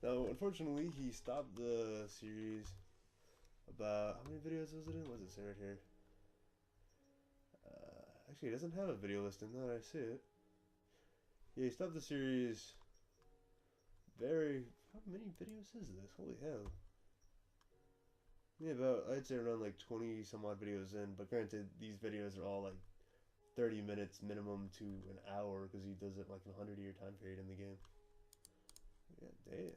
Now, unfortunately, he stopped the series about, how many videos was it in? What does it say right here? Actually, it doesn't have a video listing, now that I see it. Yeah, he stopped the series how many videos is this? Holy hell. Yeah, about, I'd say around like 20 some odd videos in, but granted, these videos are all like 30 minutes minimum to an hour, because he does it like in a 100-year time period in the game. Yeah, damn.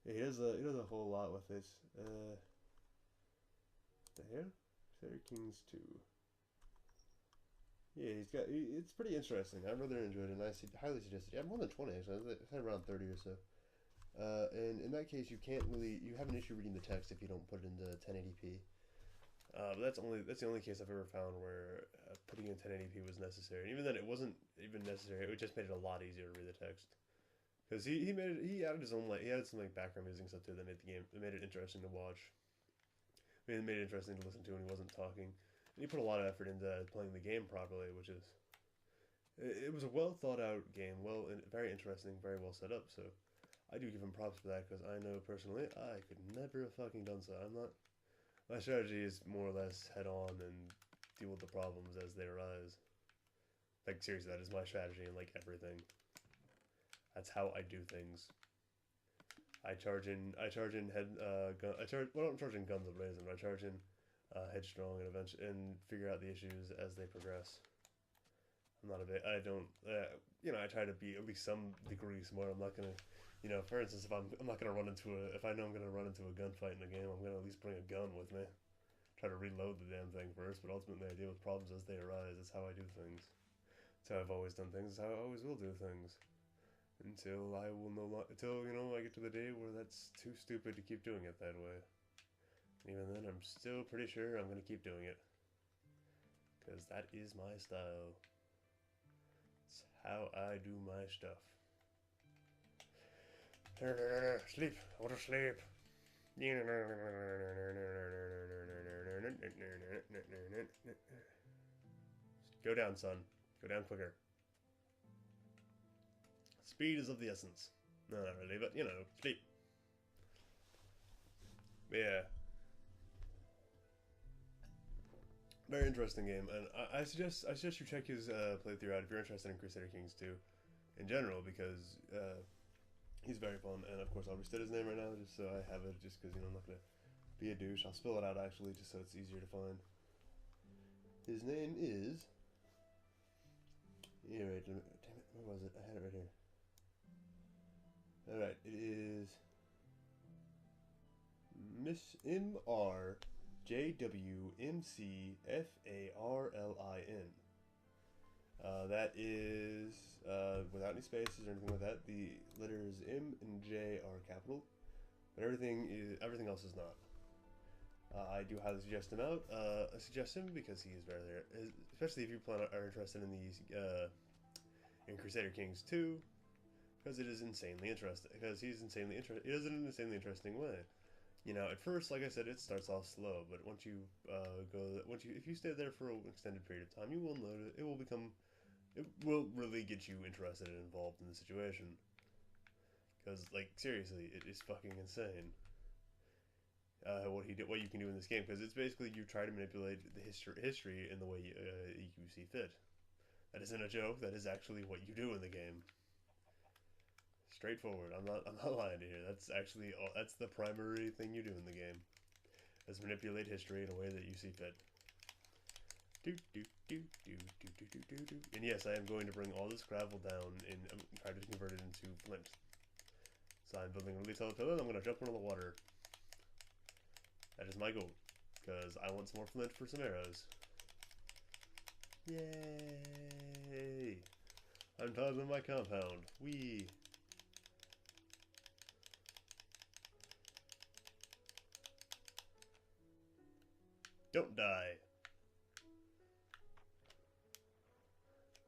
Yeah, he does a whole lot with this. The hell? Fairy Kings 2. Yeah, it's pretty interesting. I really enjoyed it, and highly suggest it. Yeah, more than 20 actually. I said around 30 or so. And in that case, you have an issue reading the text if you don't put it into 1080p. But that's the only case I've ever found where putting in 1080p was necessary. And even then, it wasn't even necessary. It just made it a lot easier to read the text. Because he added his own, like, he added some like background music and stuff too that made it made it interesting to watch. I mean, it made it interesting to listen to when he wasn't talking. And he put a lot of effort into playing the game properly, which is, it was a well thought out game, very interesting, very well set up. So I do give him props for that, because I know personally I could never have fucking done so. I'm not. My strategy is more or less head on and deal with the problems as they arise. Like, seriously, that is my strategy in like everything. That's how I do things. I charge in head gun. Well, I don't charge in guns with Brazen, but I charge in headstrong and figure out the issues as they progress. I'm not a bit. I don't. I try to be at least some degree smart. I'm not gonna. For instance, if I'm not gonna run into if I know I'm gonna run into a gunfight in a game, I'm gonna at least bring a gun with me. Try to reload the damn thing first, but ultimately I deal with problems as they arise. That's how I do things. That's how I've always done things. That's how I always will do things. Until I will no longer, until I get to the day where that's too stupid to keep doing it that way. Even then, I'm still pretty sure I'm gonna keep doing it, because that is my style. It's how I do my stuff. Sleep. I want to sleep. Go down, son. Go down quicker. Speed is of the essence. No, not really, but sleep. But yeah. Very interesting game, and I suggest you check his playthrough out if you're interested in Crusader Kings 2 in general, because he's very fun. And of course, I'll restate his name right now just so I have it, just because I'm not gonna be a douche. I'll spell it out actually, just so it's easier to find. His name is. Yeah, right. Damn it, where was it? I had it right here. All right, it is Miss MRJWMCFARLIN. That is without any spaces or anything like that. The letters M and J are capital, but everything else is not. I do highly suggest him out. I suggest him because he is very, especially if you are interested in these in Crusader Kings 2, because it is insanely interesting. Because he does it in an insanely interesting way. At first, like I said, it starts off slow, but once you if you stay there for an extended period of time, you will notice it will really get you interested and involved in the situation. Because, like, seriously, it is fucking insane. What you can do in this game, because it's basically you try to manipulate the history in the way you see fit. That isn't a joke. That is actually what you do in the game. Straightforward. I'm not lying to you. That's actually that's the primary thing you do in the game. Is manipulate history in a way that you see fit. And yes, I am going to bring all this gravel down and try to convert it into flint. So I'm building a really tall pillar and I'm going to jump into the water. That is my goal, because I want some more flint for some arrows. Yay! I'm done with my compound. Whee! Don't die.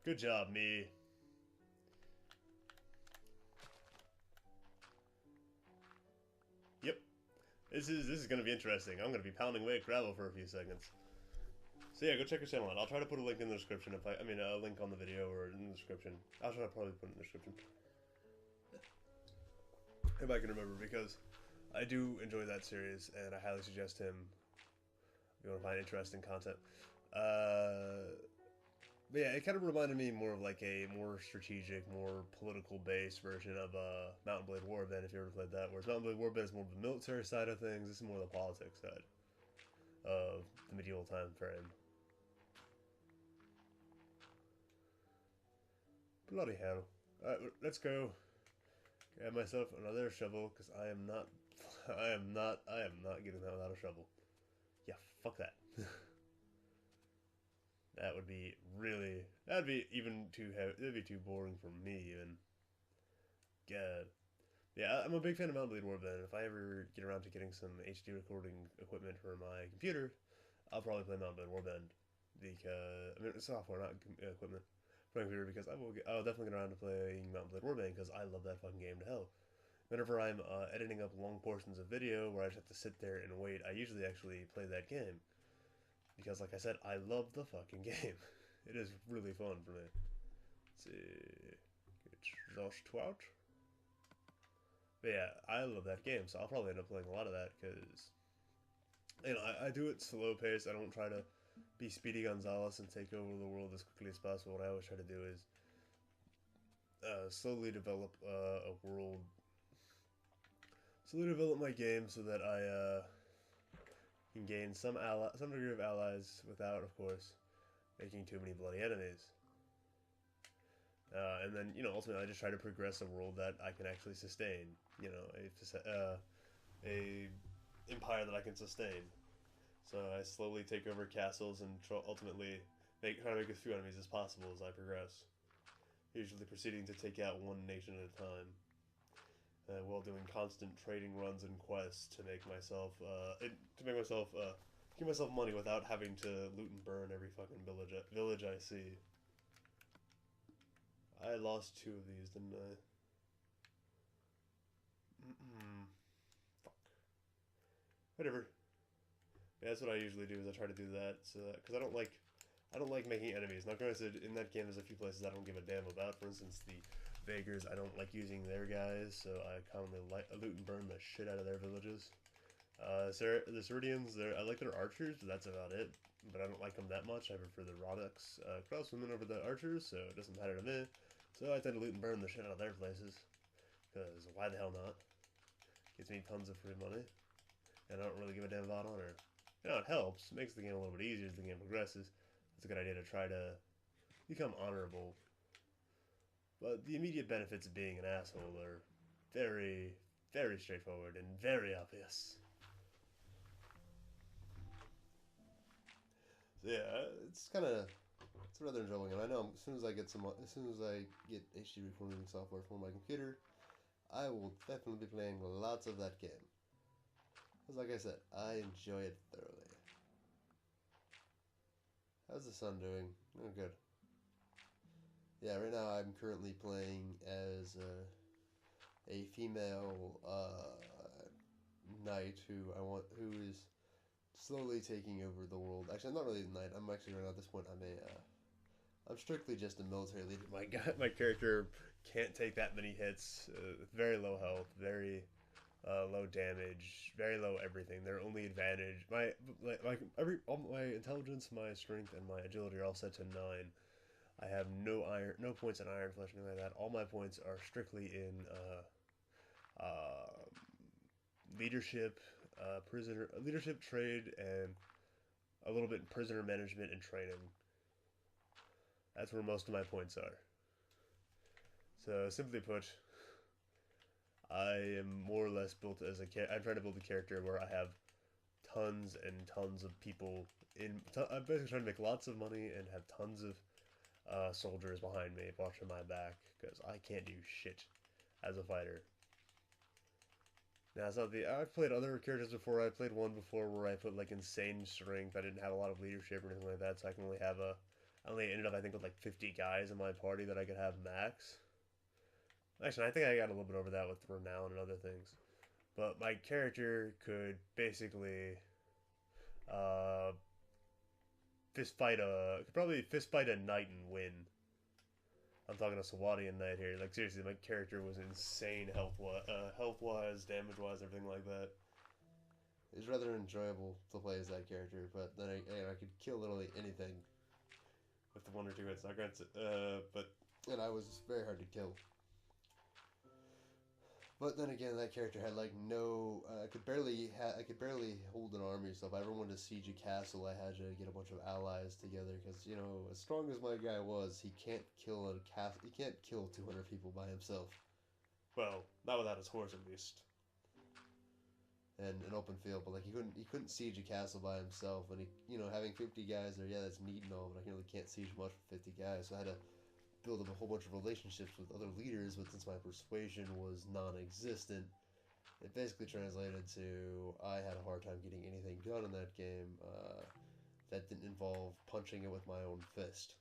Good job, me. Yep. This is gonna be interesting. I'm gonna be pounding away at gravel for a few seconds. So yeah, go check your channel out. I'll try to put a link in the description a link on the video or in the description. I'll try to probably put it in the description. if I can remember, because I do enjoy that series, and I highly suggest him if you want to find interesting content. But yeah, it kind of reminded me more of like a more strategic, more political based version of Mountain Blade Warband, if you ever played that. Whereas Mountain Blade Warband is more of the military side of things, this is more the politics side of the medieval time frame. Bloody hell. Alright, let's go grab myself another shovel, because I am not, I am not getting that without a shovel. Yeah, fuck that. That would be really, that'd be even too heavy, that'd be too boring for me even. God. Yeah, I'm a big fan of Mountain Blade Warband. If I ever get around to getting some HD recording equipment for my computer, I'll probably play Mountain Blade Warband. Because, I mean, software, not equipment. For my computer, because I'll definitely get around to playing Mountain Blade Warband, because I love that fucking game to hell. Whenever I'm editing up long portions of video where I just have to sit there and wait, I usually actually play that game. Because, like I said, I love the fucking game. It is really fun for me. Let's see. Exhaust out. But yeah, I love that game, so I'll probably end up playing a lot of that because, you know, I do it slow pace. I don't try to be Speedy Gonzalez and take over the world as quickly as possible. What I always try to do is slowly develop a world, slowly develop my game so that I can gain some degree of allies without, of course, making too many bloody enemies. And then, you know, ultimately I just try to progress a world that I can actually sustain. You know, a empire that I can sustain. So I slowly take over castles and ultimately try to make as few enemies as possible as I progress. Usually proceeding to take out one nation at a time, while doing constant trading runs and quests to make myself give myself money without having to loot and burn every fucking village I see. I lost 2 of these, didn't I? Fuck. Whatever. Yeah, that's what I usually do. Is I try to do that, so because I don't like making enemies. Now, granted, in that game, there's a few places I don't give a damn about. For instance, the Vagars, I don't like using their guys, so I commonly loot and burn the shit out of their villages. The Ceridians, I like their archers, but that's about it. But I don't like them that much. I prefer the Rodux crosswomen over the archers, so it doesn't matter to me. So I tend to loot and burn the shit out of their places. Because why the hell not? Gets me tons of free money. And I don't really give a damn about honor. You know, it helps. It makes the game a little bit easier as the game progresses. It's a good idea to try to become honorable. But the immediate benefits of being an asshole are very, very straightforward and very obvious. So yeah, it's rather enjoyable. And I know as soon as I get HD recording software for my computer, I will definitely be playing lots of that game. Because like I said, I enjoy it thoroughly. How's the sun doing? Oh, good. Yeah, right now I'm currently playing as a female knight who is slowly taking over the world. Actually, I'm not really a knight. I'm actually right now at this point. I'm strictly just a military leader. My character can't take that many hits. Very low health. Very low damage, very low everything. Their only advantage, all my intelligence, my strength, and my agility are all set to 9. I have no points in Iron Flesh, anything like that. All my points are strictly in leadership, leadership, trade, and a little bit in prisoner management and training. That's where most of my points are. So simply put, I am more or less built as I'm trying to build a character where I have tons and tons of people I'm basically trying to make lots of money and have tons of soldiers behind me watching my back because I can't do shit as a fighter. Now, I've played other characters before. I played one before where I put like insane strength. I didn't have a lot of leadership or anything like that, so I only ended up I think with like 50 guys in my party that I could have max. Actually, I think I got a little bit over that with renown and other things. But my character could basically could probably fist fight a knight and win. I'm talking a Sawadian knight here. Like seriously, my character was insane health wise, damage wise, everything like that. It was rather enjoyable to play as that character, but then I could kill literally anything with the 1 or 2 hits. Not granted, but and I was very hard to kill. But then again, that character had like no. I could barely hold an army. So if I ever wanted to siege a castle, I had to get a bunch of allies together. Because you know, as strong as my guy was, he can't kill a castle. He can't kill 200 people by himself. Well, not without his horse, at least. And an open field, but like he couldn't siege a castle by himself. And he, you know, having 50 guys there, yeah, that's neat and all, but I really can't siege much with 50 guys. So I had to build up a whole bunch of relationships with other leaders, but since my persuasion was non-existent, it basically translated to I had a hard time getting anything done in that game that didn't involve punching it with my own fist.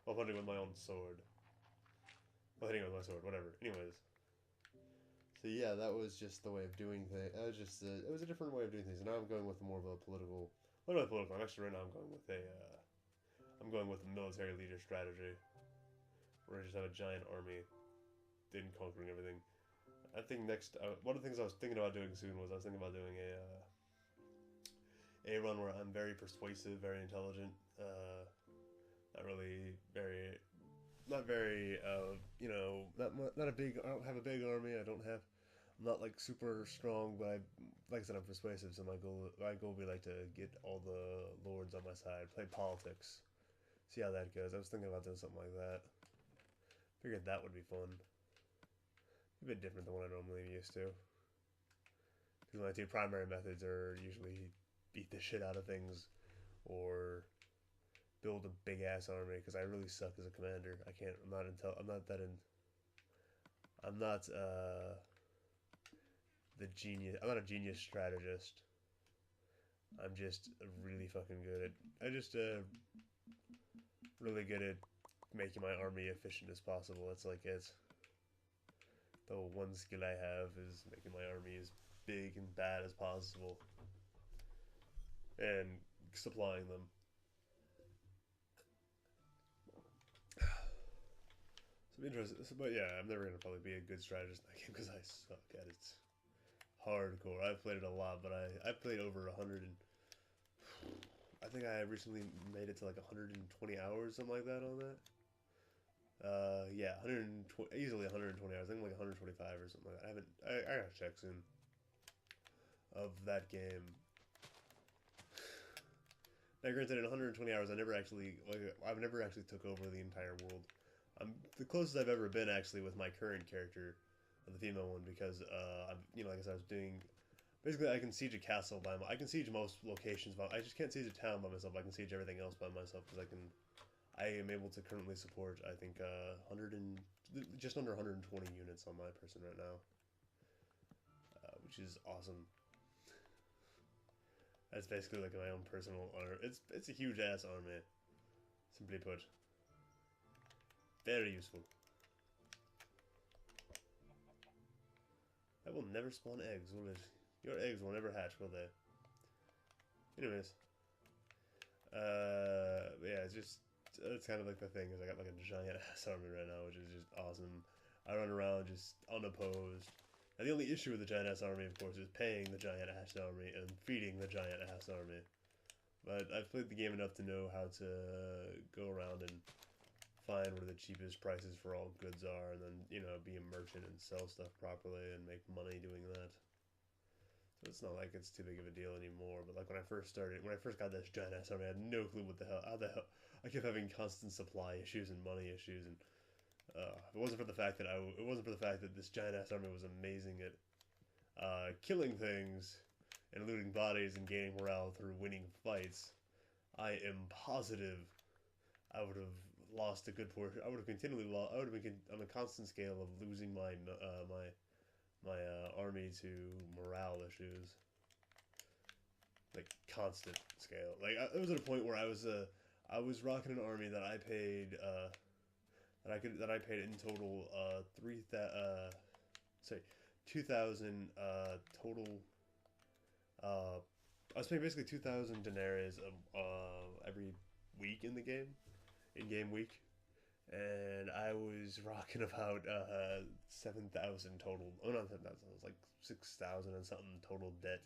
Well, punching with my own sword. Well, hitting it with my sword, whatever. Anyways. So yeah, that was just the way of doing things. It was a different way of doing things. And now I'm going with more of a political. Not really political. I'm actually right now I'm going with a. I'm going with a military leader strategy. Where I just have a giant army, then conquering everything. I think next, one of the things I was thinking about doing soon was I was thinking about doing a run where I'm very persuasive, very intelligent, not really very, not very, you know, not a big. I don't have a big army. I'm not like super strong, but like I said, I'm persuasive. So my goal would be like to get all the lords on my side, play politics, see how that goes. I was thinking about doing something like that. Figured that would be fun. A bit different than what I normally am used to. Because my 2 primary methods are usually beat the shit out of things or build a big ass army. Because I really suck as a commander. I can't. I'm not intel. I'm not that in. I'm not the genius. I'm not a genius strategist. I'm just really fucking good at. I just really good at making my army efficient as possible. It's like it's the one skill I have is making my army as big and bad as possible and supplying them. So interesting. But yeah, I'm never gonna probably be a good strategist in that game because I suck at it. Hardcore. I've played it a lot, but I played over 100 and I think I recently made it to like 120 hours, something like that on that. Yeah, 120, easily 120 hours. I think like 125 or something like that. I gotta check soon. Of that game. Now, granted, in 120 hours, I've never actually took over the entire world. I'm the closest I've ever been actually with my current character, the female one, because like I said, I was doing. Basically, I can siege a castle I can siege most locations, but I just can't siege a town by myself. I can siege everything else by myself because I am able to currently support, I think, just under 120 units on my person right now, which is awesome. That's basically like my own personal army. It's a huge ass army, simply put. Very useful. That will never spawn eggs, will it? Your eggs will never hatch, will they? Anyways, yeah, it's kind of like the thing is I got like a giant ass army right now, which is just awesome. I run around just unopposed. And the only issue with the giant ass army, of course, is paying the giant ass army and feeding the giant ass army. But I've played the game enough to know how to go around and find where the cheapest prices for all goods are, and then be a merchant and sell stuff properly and make money doing that. So it's not like it's too big of a deal anymore. But like when I first got this giant ass army, I had no clue what the hell. How the hell? I kept having constant supply issues and money issues, and if it wasn't for the fact that this giant ass army was amazing at killing things and looting bodies and gaining morale through winning fights, I am positive I would have lost a good portion. I would have continually lost. I would have been on a constant scale of losing my army to morale issues, like constant scale. Like it was at a point where I was rocking an army that I paid that I paid in total 2,000 total. I was paying basically 2,000 denaries every week in the game, in game week, and I was rocking about 7,000 total. Oh, not 7,000. It was like 6,000 and something total debt.